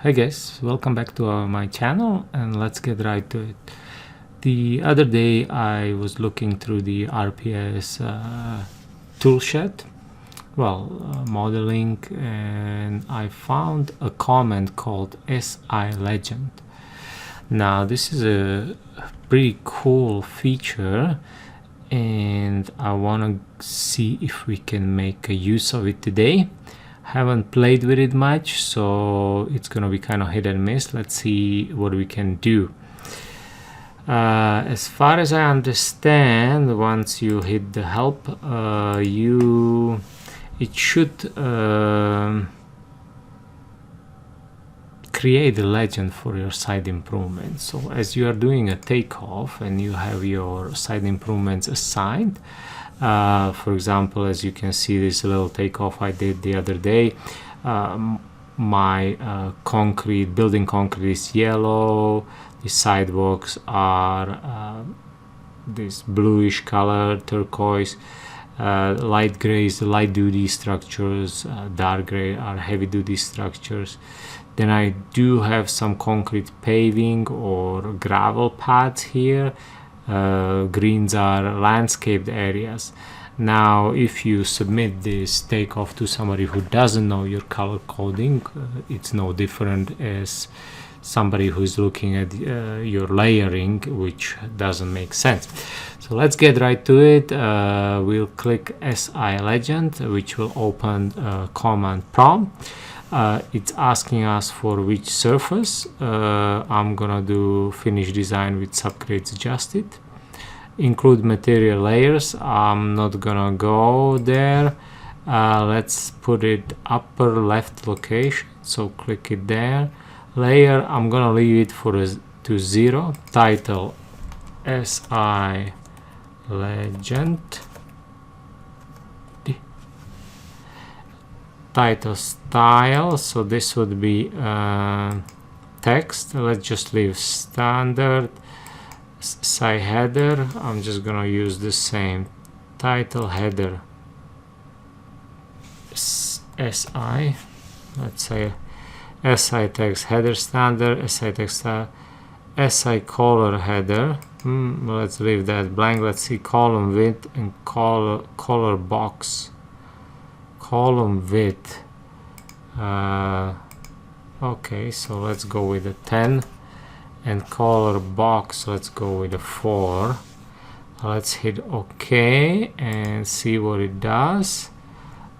Hi guys, welcome back to my channel, and let's get right to it. The other day I was looking through the RPS toolshed, modeling, and I found a comment called SI Legend. Now this is a pretty cool feature and I want to see if we can make a use of it today. Haven't played with it much, so it's gonna be kind of hit and miss. Let's see what we can do. As far as I understand, once you hit the help, it should create a legend for your side improvements. So as you are doing a takeoff and you have your side improvements assigned, for example, as you can see, this little takeoff I did the other day, my building concrete is yellow, the sidewalks are this bluish color, turquoise, light gray is the light duty structures, dark gray are heavy duty structures. Then I do have some concrete paving or gravel paths here. Greens are landscaped areas. Now if you submit this takeoff to somebody who doesn't know your color coding, it's no different as somebody who's looking at your layering, which doesn't make sense. So let's get right to it. We'll click SI Legend, which will open command prompt. It's asking us for which surface. I'm gonna do finish design with subgrades adjusted. Include material layers. I'm not gonna go there. Let's put it upper left location, so click it there. Layer, I'm gonna leave it to 0. Title SI Legend. Title style, so this would be text. Let's just leave standard. SI header, I'm just gonna use the same title header SI. Let's say SI text header standard, SI text style, SI color header. Let's leave that blank. Let's see column width and color box. Column width, okay, so let's go with a 10, and color box, let's go with a 4. Let's hit OK and see what it does.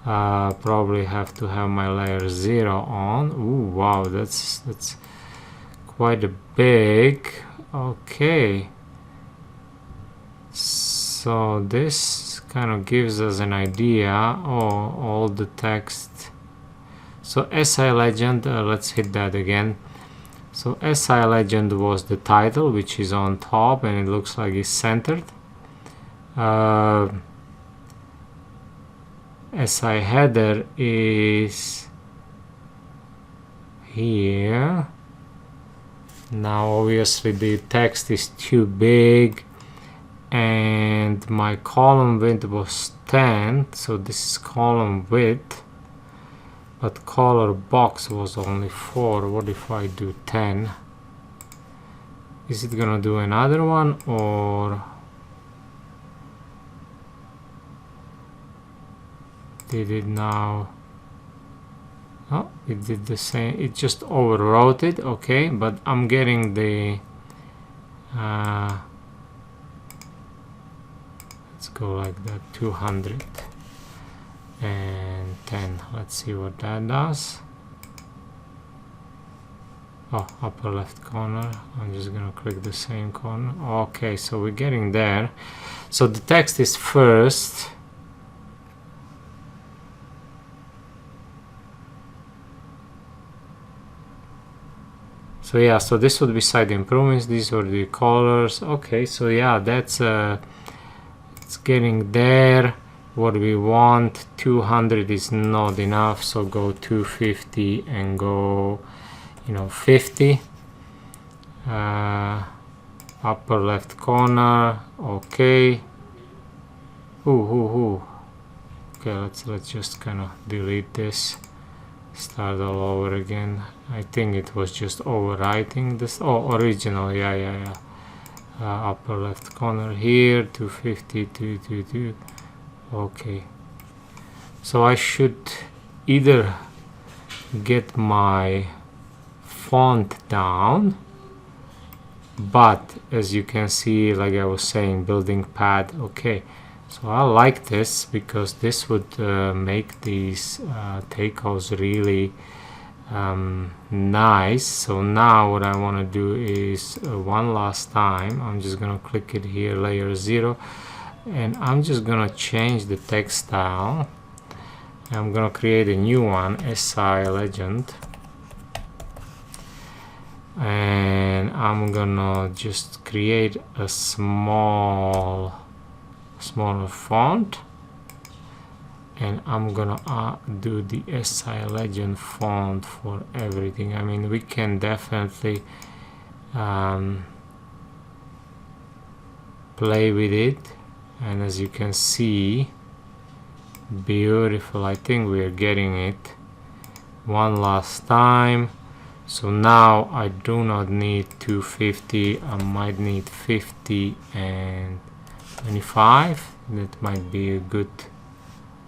Probably have to have my layer 0 on. Ooh, wow, that's quite a big. Okay, so this kind of gives us an idea. Oh, all the text. So SI Legend, let's hit that again. So SI Legend was the title, which is on top, and it looks like it's centered. SI header is here. Now obviously the text is too big, and my column width was 10, so this is column width, but color box was only 4. What if I do 10? Is it gonna do another one, or did it now? Oh, it did the same. It just overwrote it. Okay, but I'm getting the let's go like that, 200 and 10. Let's see what that does. Oh, upper left corner. I'm just gonna click the same corner. Okay, so we're getting there. So the text is first. So yeah, so this would be side improvements. These are the colors. Okay, so yeah, that's it's getting there. What we want, 200 is not enough, so go 250 and go, 50. Upper left corner. Okay. Okay, let's just kind of delete this. Start all over again. I think it was just overwriting this. Oh, original. Yeah. Upper left corner here, 250, 222. Okay. So I should either get my font down, but as you can see, like I was saying, building pad. Okay. So I like this because this would make these takeoffs really nice. So now what I want to do is one last time I'm just gonna click it here, layer 0, and I'm just gonna change the text style. I'm gonna create a new one, SI legend, and I'm gonna just create a smaller font, and I'm gonna do the SI legend font for everything. I mean, we can definitely play with it, and as you can see, beautiful. I think we're getting it. One last time. So now I do not need 250, I might need 50 and 25. That might be a good,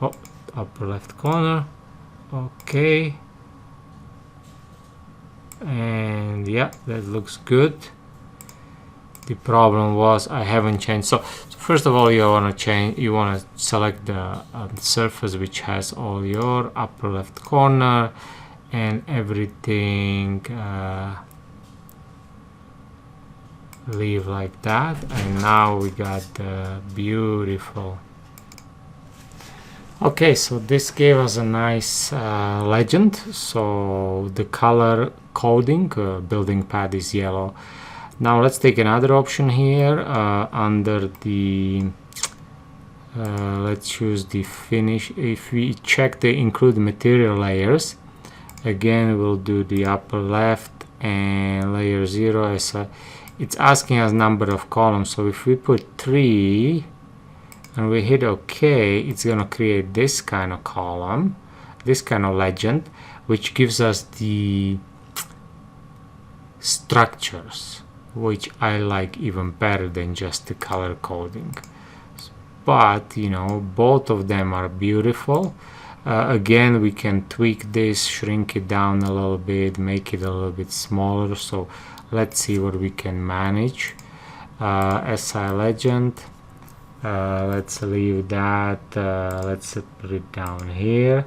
oh, upper left corner. Okay, and yeah, that looks good. The problem was I haven't changed. So first of all, you want to select the surface which has all your upper left corner and everything, leave like that, and now we got the beautiful. Okay, so this gave us a nice legend. So the color coding, building pad is yellow. Now let's take another option here under the let's choose the finish. If we check the include material layers, again we'll do the upper left and layer 0 as it's asking us number of columns. So if we put 3 and we hit OK, it's gonna create this kind of column, this kind of legend, which gives us the structures, which I like even better than just the color coding. But you know, both of them are beautiful. Again, we can tweak this, shrink it down a little bit, make it a little bit smaller. So let's see what we can manage. SI legend, let's leave that, let's put it down here,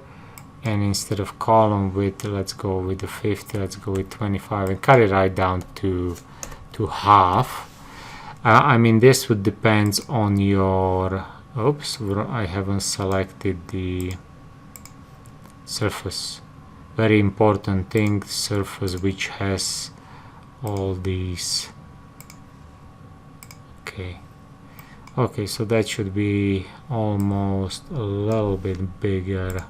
and instead of column width, let's go with the 50, let's go with 25 and cut it right down to half. I mean, this would depend on your, oops, I haven't selected the surface. Very important thing, surface which has all these. Okay, so that should be almost a little bit bigger.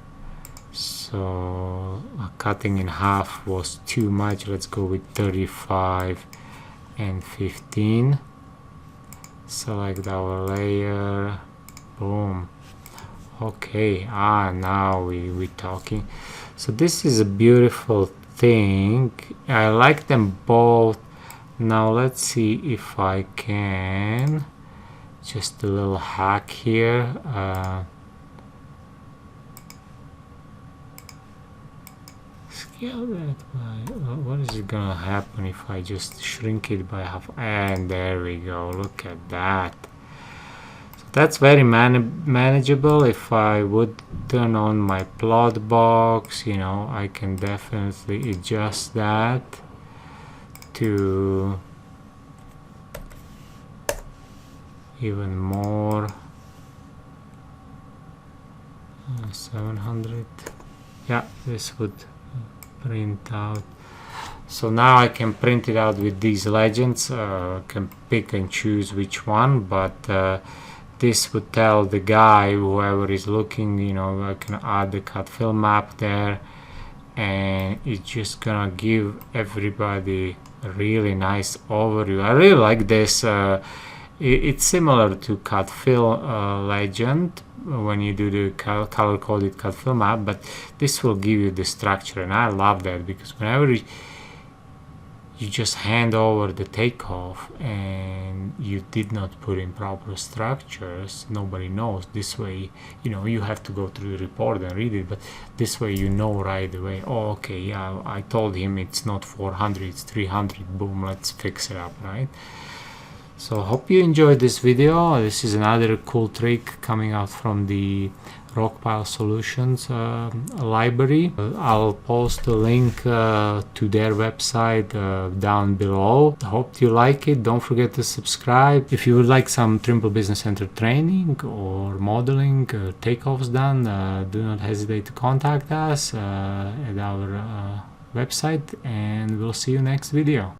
So cutting in half was too much. Let's go with 35 and 15. Select our layer, boom. Okay, now we're talking. So this is a beautiful thing. I like them both. Now let's see if I can, just a little hack here, scale that by, what is it gonna happen if I just shrink it by half? And there we go, look at that. So that's very manageable. If I would turn on my plot box, you know, I can definitely adjust that to even more. 700. Yeah, this would print out. So now I can print it out with these legends. Can pick and choose which one, but this would tell the guy, whoever is looking, you know, I can add the cut fill map there, and it's just gonna give everybody a really nice overview. I really like this. It's similar to cut fill legend when you do the color coded cut fill map, but this will give you the structure, and I love that, because whenever you just hand over the takeoff and you did not put in proper structures, nobody knows. This way, you know, you have to go through the report and read it, but this way you know right away, oh, okay, yeah, I told him it's not 400, it's 300, boom, let's fix it up, right? So hope you enjoyed this video. This is another cool trick coming out from the Rockpile Solutions library. I'll post a link to their website down below. Hope you like it. Don't forget to subscribe. If you would like some Trimble Business Center training or modeling takeoffs done, do not hesitate to contact us at our website, and we'll see you next video.